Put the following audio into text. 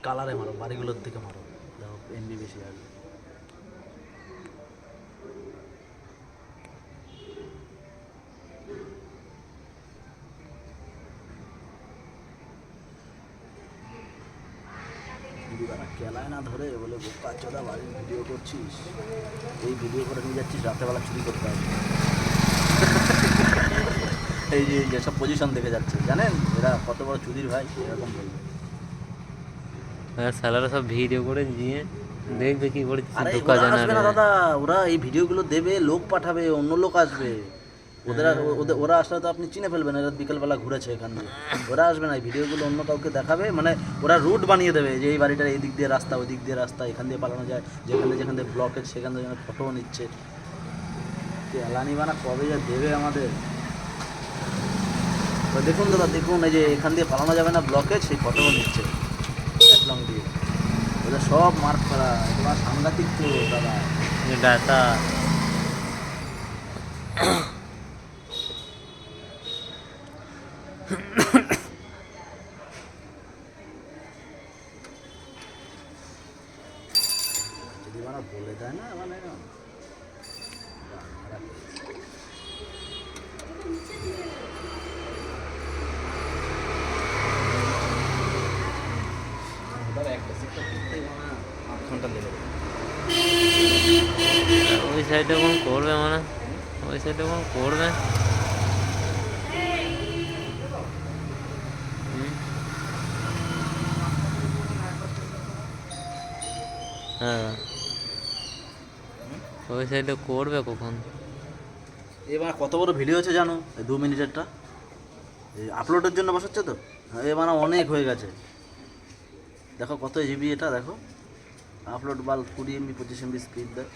কালারে মারো, বাড়িগুলোর দিকে মারো, দেখো এমবি বেশি আসবে। দিবারা কেলায় না ধরে বলে বোকা চোদা বাড়ির ভিডিও করছিস, এই ভিডিও করে নিয়ে যাচ্ছিস, রাতেবেলা চুরি করতে হবে। এই যে যেসব পজিশন দেখে যাচ্ছে জানেন এরা কত বড় চুরির ভাই, এরকম বলবে। আর সালারা সব ভিডিও করে নিয়ে দেখবে কি করে আরে ঢোকা ওরা যায় না আসবে না রে। দাদা, ওরা এই ভিডিওগুলো দেবে, লোক পাঠাবে, অন্য লোক আসবে। ওদের ওরা আসলে তো আপনি চিনে ফেলবেন এরা বিকেলবেলা ঘুরেছে এখান দিয়ে। ওরা আসবে না, এই ভিডিওগুলো অন্য কাউকে দেখাবে, মানে ওরা রুট বানিয়ে দেবে যে এই বাড়িটার এই দিক দিয়ে রাস্তা, ওই দিক দিয়ে রাস্তা, এখান দিয়ে পালানো যায়, যেখান দিয়ে ব্লকেজ সেখান থেকে ফটোও নিচ্ছে। এলানি বানা কবে যা দেবে আমাদের। তো দেখুন দাদা দেখুন, এই যে এখান দিয়ে পালানো যাবে না ব্লকেজ, সেই ফটোও নিচ্ছে লং দিয়ে। ওদের সব মার্ক করা, এগুলো সাংঘাতিক তো দাদা। ডাটা যদি মানে বলে দেয় না মানে আধ ঘন্টা লেগে যাবে। ওই সাইডে কোন করবে মানে, ওই সাইডে কোন করবে। হ্যাঁ ওই সাইডে করবে কখন। এবার কত বড় ভিডিও হচ্ছে জানো, এই 2 মিনিটেরটা এই আপলোডের জন্য বসাচ্ছে তো, এ মানে অনেক হয়ে গেছে। দেখো কত জিবি এটা, দেখো আপলোড বাল 20 MB 25 MB স্পিড দেয়।